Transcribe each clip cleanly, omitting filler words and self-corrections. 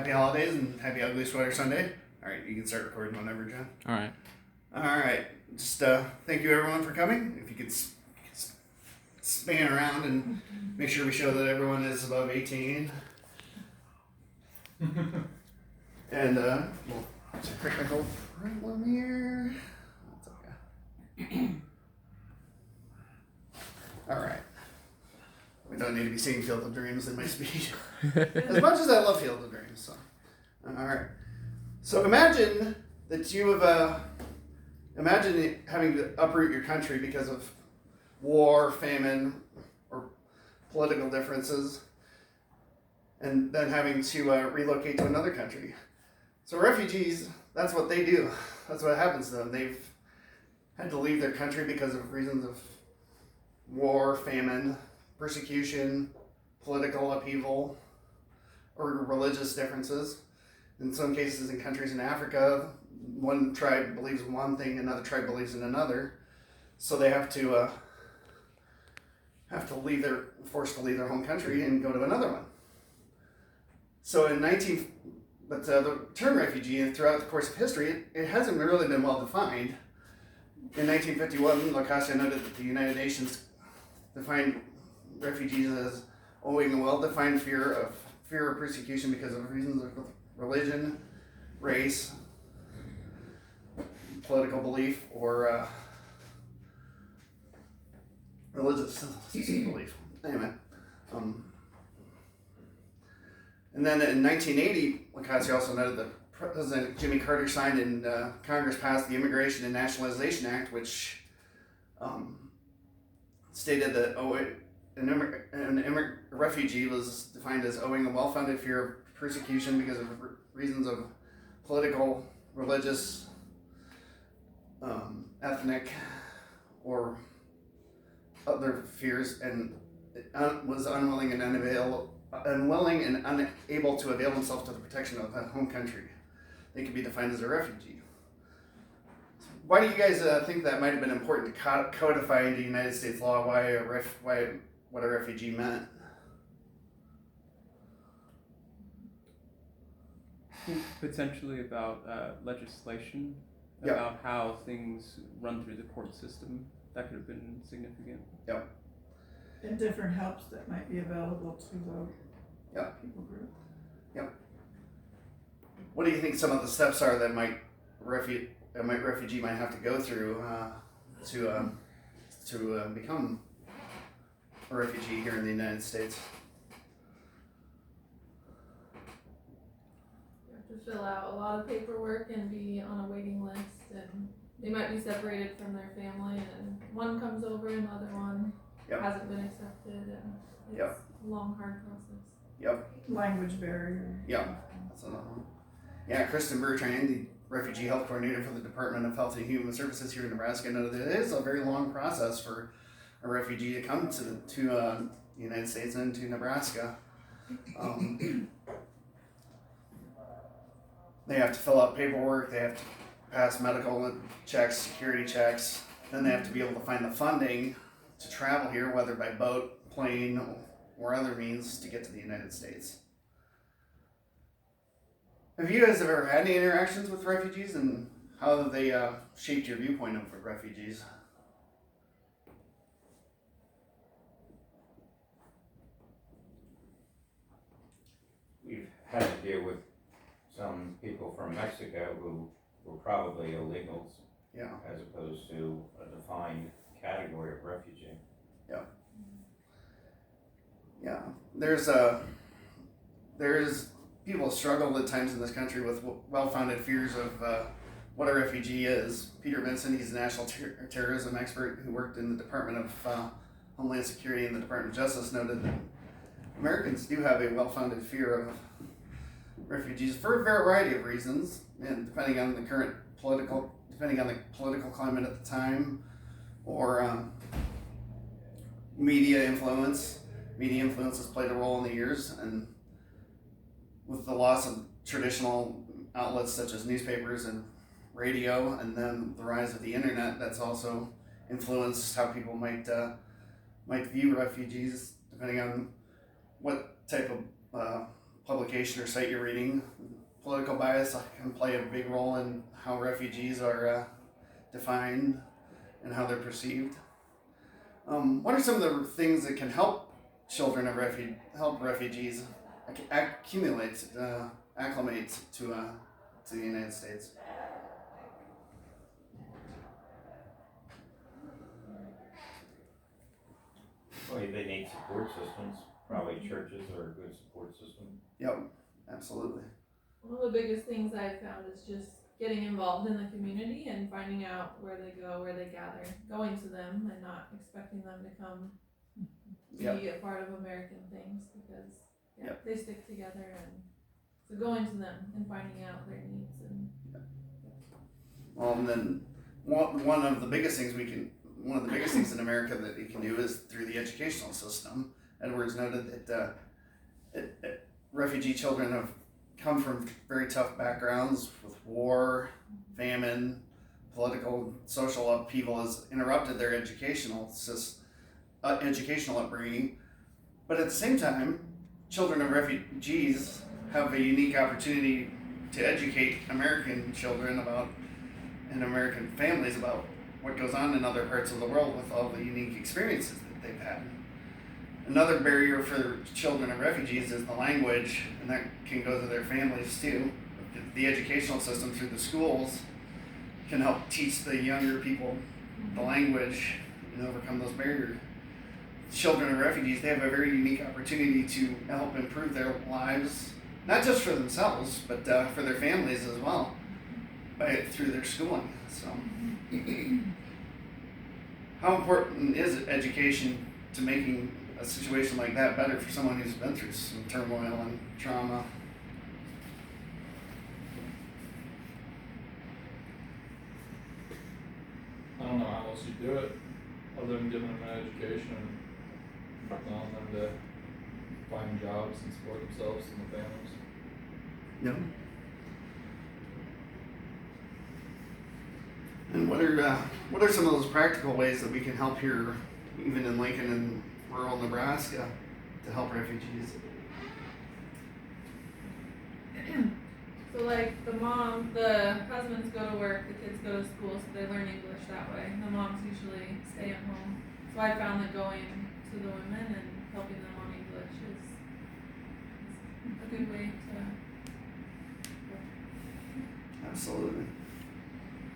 happy holidays and happy Ugly Sweater Sunday. All right, you can start recording whenever, John. All right. All right. Just thank you everyone for coming. If you could span around and make sure we show that everyone is above 18. And we'll it's a technical problem here. That's okay. All right. We don't need to be singing Field of Dreams in my speech. As much as I love Field of Dreams. So. All right. So imagine that you have imagine having to uproot your country because of war, famine, or political differences, and then having to relocate to another country. So refugees, that's what they do. That's what happens to them. They've had to leave their country because of reasons of war, famine, persecution, political upheaval, or religious differences. In some cases, in countries in Africa, one tribe believes in one thing, another tribe believes in another, so they have to forced to leave their home country and go to another one. So the term refugee, and throughout the course of history, it hasn't really been well defined. In 1951, Lacassia noted that the United Nations defined refugees as owing a well-defined fear of persecution because of reasons of religion, race, political belief, or religious belief. Anyway, and then in 1980, Lacassia also noted that President Jimmy Carter signed and Congress passed the Immigration and Nationalization Act, which stated that a refugee was defined as owing a well-founded fear of persecution because of reasons of political, religious, ethnic, or other fears, and was unwilling and unable to avail himself to the protection of that home country. They could be defined as a refugee. Why do you guys think that might have been important to codify into United States law? What a refugee meant? Potentially about legislation, about how things run through the court system. That could have been significant. Yep. And different helps that might be available to the people group. Yep. What do you think some of the steps are that refugee might have to go through to become a refugee here in the United States? You have to fill out a lot of paperwork and be on a waiting list, and they might be separated from their family, and one comes over, another one hasn't been accepted, and it's a long, hard process. Yep. Language barrier. Yep. That's another one. Yeah, Kristen Bertrand, the refugee health coordinator for the Department of Health and Human Services here in Nebraska, noted that it is a very long process for a refugee to come to the United States and to Nebraska. They have to fill out paperwork, they have to pass medical checks, security checks, then they have to be able to find the funding to travel here, whether by boat, plane, or other means to get to the United States. Have you guys ever had any interactions with refugees, and how have they shaped your viewpoint of refugees? We've had to deal with some people from Mexico who were probably illegals, as opposed to a defined category of refugee. Yeah. There's people struggle at times in this country with well-founded fears of what a refugee is. Peter Vinson, he's a national terrorism expert who worked in the Department of Homeland Security and the Department of Justice, noted that Americans do have a well-founded fear of refugees for a variety of reasons, and depending on the political climate at the time, or media influence. Media influence has played a role in the years, and with the loss of traditional outlets such as newspapers and radio, and then the rise of the internet, that's also influenced how people might view refugees, depending on what type of publication or site you're reading. Political bias can play a big role in how refugees are defined and how they're perceived. What are some of the things that can help children of refugees acclimate to the United States? Well, they need support systems. Probably churches are a good support system. Yep, absolutely. One of the biggest things I've found is just getting involved in the community and finding out where they go, where they gather, going to them and not expecting them to come be a part of American things, because they stick together, and so going to them and finding out their needs and And then one of the biggest things in America that you can do is through the educational system. Edwards noted that refugee children have come from very tough backgrounds with war, famine, political, social upheaval has interrupted their educational upbringing. But at the same time, children of refugees have a unique opportunity to educate American children and American families about what goes on in other parts of the world with all the unique experiences that they've had. Another barrier for children of refugees is the language, and that can go to their families too. The educational system through the schools can help teach the younger people the language and overcome those barriers. Children of refugees, they have a very unique opportunity to help improve their lives, not just for themselves, but for their families as well, through their schooling. So, how important is education to making a situation like that better for someone who's been through some turmoil and trauma? I don't know how else you do it, other than giving them an education and allowing them to find jobs and support themselves and their families. Yep. And what are some of those practical ways that we can help here, even in Lincoln and rural Nebraska, to help refugees? so like the husbands go to work, the kids go to school, so they learn English that way. The moms usually stay at home. So I found that going to the women and helping them on English is a good way to. Absolutely.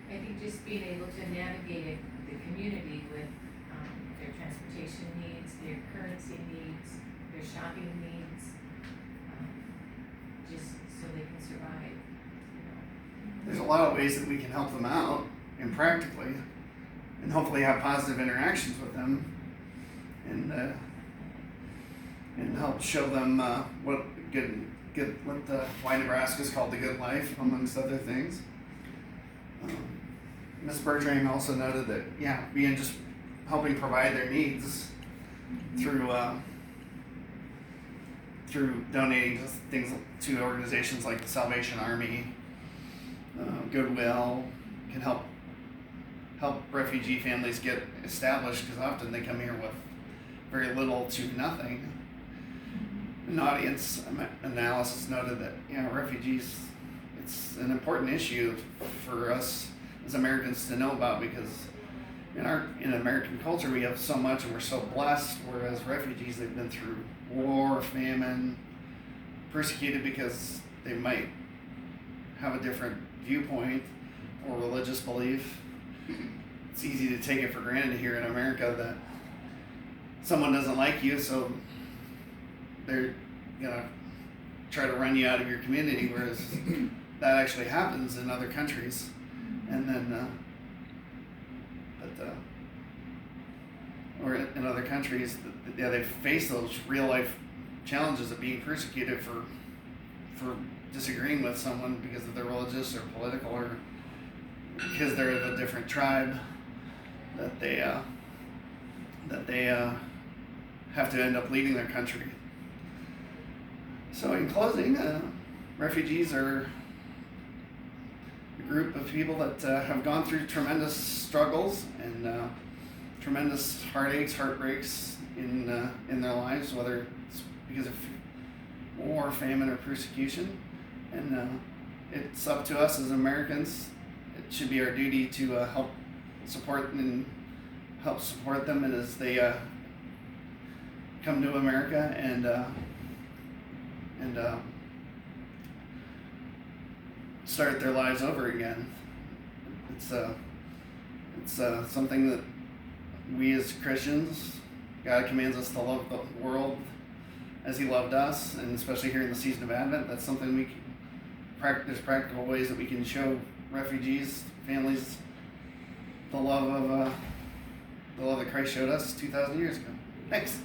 I think just being able to navigate the community with their transportation needs, their currency needs, their shopping needs, just so they can survive. There's a lot of ways that we can help them out, and practically, and hopefully have positive interactions with them, and help show them why Nebraska is called the good life, amongst other things. Ms. Bertrand also noted that being just helping provide their needs through donating things to organizations like the Salvation Army, Goodwill, can help refugee families get established, because often they come here with very little to nothing. An audience analysis noted that refugees, it's an important issue for us as Americans to know about, because in American culture we have so much and we're so blessed, whereas refugees, they've been through war, famine, persecuted because they might have a different viewpoint or religious belief. It's easy to take it for granted here in America that someone doesn't like you, so they're gonna try to run you out of your community, whereas that actually happens in other countries. And then, or in other countries, they face those real life challenges of being persecuted for disagreeing with someone because of their religious or political, or because they're of a different tribe, that they have to end up leaving their country. So in closing, refugees are a group of people that have gone through tremendous struggles and tremendous heartaches, heartbreaks in their lives, whether it's because of war, famine, or persecution. And it's up to us as Americans. It should be our duty to help support them and as they come to America and start their lives over again. It's something that we as Christians, God commands us to love the world as He loved us, and especially here in the season of Advent, that's something there's practical ways that we can show refugees, families, the love that Christ showed us 2,000 years ago. Thanks.